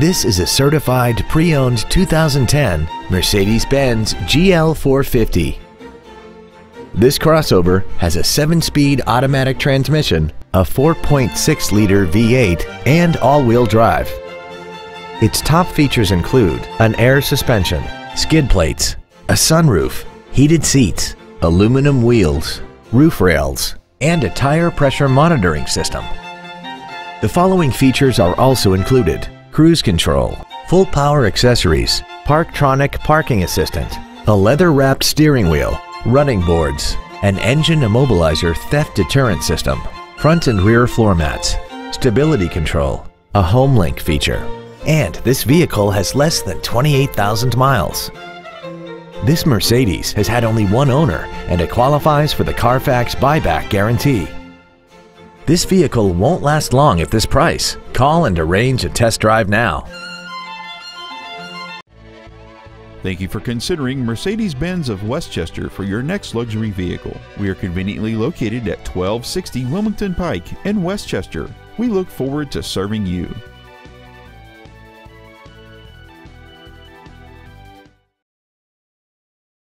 This is a certified pre-owned 2010 Mercedes-Benz GL 450. This crossover has a 7-speed automatic transmission, a 4.6-liter V8, and all-wheel drive. Its top features include an air suspension, skid plates, a sunroof, heated seats, aluminum wheels, roof rails, and a tire pressure monitoring system. The following features are also included: cruise control, full power accessories, Parktronic parking assistant, a leather-wrapped steering wheel, running boards, an engine immobilizer theft deterrent system, front and rear floor mats, stability control, a HomeLink feature, and this vehicle has less than 28,000 miles. This Mercedes has had only one owner and it qualifies for the Carfax buyback guarantee. This vehicle won't last long at this price. Call and arrange a test drive now. Thank you for considering Mercedes-Benz of Westchester for your next luxury vehicle. We are conveniently located at 1260 Wilmington Pike in Westchester. We look forward to serving you.